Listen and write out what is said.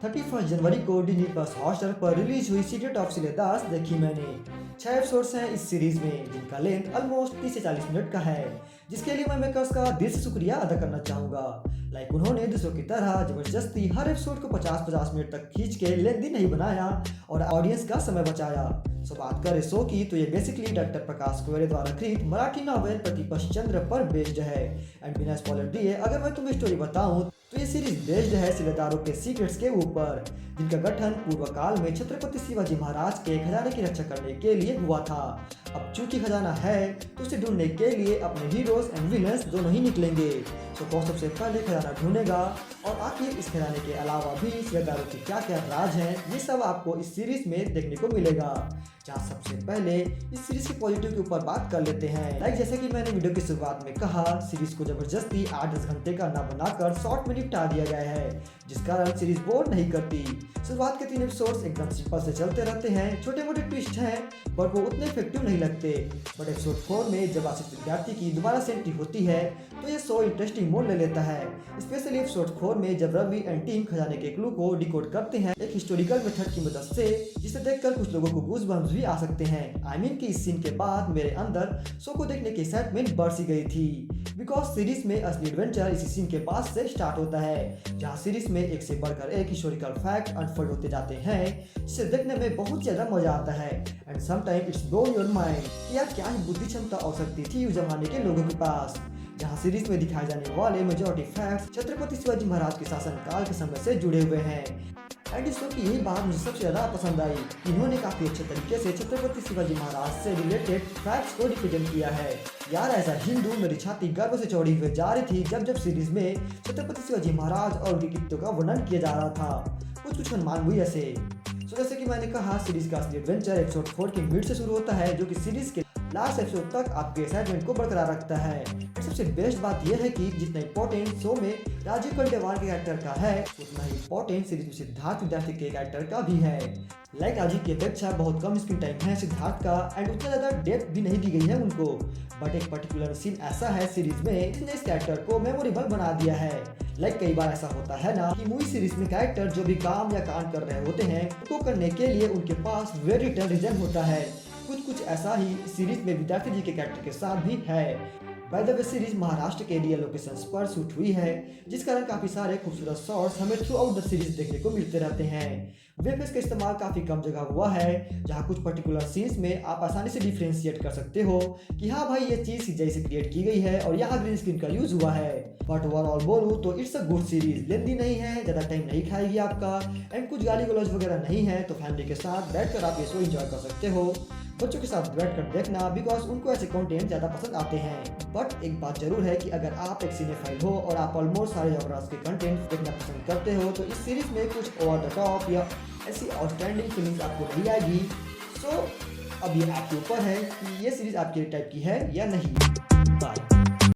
31 जनवरी को Disney plus Hotstar पर release हुई सीक्रेट ऑफ सिलेदास देखी मैंने। 6 एपिसोड्स हैं इस सीरीज में जिनका लेंथ ऑलमोस्ट 30 से 40 मिनट का है, जिसके लिए मैं मेकर्स का दिल से शुक्रिया अदा करना चाहूंगा। उन्होंने दूसरों की तरह जबरदस्ती हर एपिसोड को 50-50 मिनट तक खींच के लेंथी नहीं बनाया और ऑडियंस का समय बचाया। सो बात करें शो की तो ये बेसिकली डॉक्टर प्रकाश कोयरे द्वारा कृत मराठी नॉवेल प्रतिपक्ष चंद्र पर बेस्ड है। एंड बिना स्पॉइलर दिए अगर मैं तुम्हें स्टोरी बताऊं तो ये सीरीज बेस्ड है सिलेदारों के सीक्रेट्स के ऊपर, जिनका गठन पूर्व काल में छत्रपति शिवाजी महाराज के खजाने की रक्षा करने के लिए हुआ था। अब चूंकि खजाना है तो उसे ढूंढने के लिए अपने हीरोज एंड विलन्स दोनों ही निकलेंगे। तो कौन सबसे पहले खजाना ढूंढेगा और आखिर इस खजाने के अलावा भी सिलेदारों के क्या क्या राज हैं, ये सब आपको इस सीरीज में देखने को मिलेगा। जहाँ सबसे पहले इस सीरीज के पॉजिटिव के ऊपर बात कर लेते हैं। जैसे कि मैंने वीडियो की शुरुआत में कहा, सीरीज को जबरदस्ती 8-10 घंटे का ना बनाकर शॉर्ट में निपटा दिया गया है, जिस कारण सीरीज बोर नहीं करती। शुरुआत के 3 एपिसोड्स एकदम सिंपल से चलते रहते हैं, छोटे मोटे ट्विस्ट हैं पर वो उतने इफेक्टिव नहीं लगते। बट एपिसोड 4 में जब आशिष विद्यार्थी की दोबारा से एंट्री होती है तो ये शो इंटरेस्टिंग मोड ले लेता है। स्पेशली एपिसोड 4 में जब रवि एंड टीम खजाने के क्लू को डिकोड करते हैं एक हिस्टोरिकल मेथड की मदद से, जिसे देखकर कुछ लोगों को गूज़बम्प्स भी आ सकते हैं। आई मीन कि इस सीन के बाद मेरे अंदर शो को देखने की एक्साइटमेंट बढ़ सी गई थी, बिकॉज सीरीज में असली एडवेंचर इसी सीन के बाद से स्टार्ट होता है, जहाँ सीरीज में एक से बढ़कर एक हिस्टोरिकल फैक्ट अनफोल्ड होते जाते हैं, जिसे देखने में बहुत ज्यादा मजा आता है। And sometime it's blow your mind कि यार क्या ही बुद्धि क्षमता हो सकती थी उस जमाने के लोगों के पास। जहाँ सीरीज में दिखाए जाने वाले मेजॉरिटी फैक्ट्स छत्रपति शिवाजी महाराज के शासनकाल के समय से जुड़े हुए हैं। एंड इस शो की यही बात मुझे सबसे ज्यादा पसंद आई, इन्होंने काफी अच्छे तरीके से छत्रपति शिवाजी महाराज से रिलेटेड फैक्ट्स को रिप्रेजेंट किया है। यार ऐसा हिंदू मेरी छाती गर्व से चौड़ी हुए जा रही थी जब सीरीज में छत्रपति शिवाजी महाराज और उनकी कृत्यों का वर्णन किया जा रहा था। कुछ अनुमान हुई ऐसे। जैसे कि मैंने कहा, सीरीज का असली एडवेंचर एपिसोड 4 के मिड से शुरू होता है, जो कि सीरीज के लास्ट एपिसोड तक आपके एक्साइटमेंट को बरकरार रखता है। सबसे बेस्ट बात यह है कि जितना इंपॉर्टेंट शो में राजीव खंडेलवाल के कैरेक्टर का है, उतना ही इंपॉर्टेंट सीरीज में सिद्धार्थ विद्यार्थी के कैरेक्टर का भी है। राजीव की अपेक्षा बहुत कम स्क्रीन टाइम है सिद्धार्थ का, एंड उतना ज्यादा डेप्थ भी नहीं दी गई है उनको। बट एक पर्टिकुलर सीन ऐसा है सीरीज में जिसने इस कैरेक्टर को मेमोरेबल बना दिया है। कई बार ऐसा होता है ना कि मूवी सीरीज में कैरेक्टर जो भी काम या कांड कर रहे होते हैं उनको करने के लिए उनके पास वेरी रिटर्न रीजन होता है। कुछ ऐसा ही सीरीज में विद्यार्थी जी के कैरेक्टर के साथ भी है। By the way series Maharashtra के रियल लोकेशंस पर शूट हुई है, जिस कारण काफी सारे खूबसूरत शॉट्स हमें थ्रू आउट द सीरीज देखने को मिलते रहते हैं। वीएफएक्स का इस्तेमाल काफी कम जगह हुआ है, जहां कुछ पर्टिकुलर सीन्स में आप आसानी से डिफरेंशिएट कर सकते हो कि हाँ भाई ये चीज सीजीआई से क्रिएट की गई है और यहाँ ग्रीन स्क्रीन का यूज हुआ है। बट ओवरऑल बोलूं तो इट्स अ गुड सीरीज, लेंदी नहीं है, ज्यादा टाइम नहीं खाएगी आपका, एंड कुछ गाली गलौज वगैरह नहीं है, तो फैमिली के साथ बैठकर आप ये शो एंजॉय कर सकते हो। बच्चों के साथ बैठकर देखना, बिकॉज उनको ऐसे कंटेंट ज्यादा पसंद आते हैं। बट एक बात जरूर है कि अगर आप एक सिनेफाइल हो और आप ऑलमोस्ट सारे जॉनर्स के कंटेंट देखना पसंद करते हो तो इस सीरीज में कुछ ओवर द टॉप या ऐसी आउटस्टैंडिंग फीलिंग्स आपको नहीं आएगी। सो अब ये आपके ऊपर है कि ये सीरीज आपके टाइप की है या नहीं।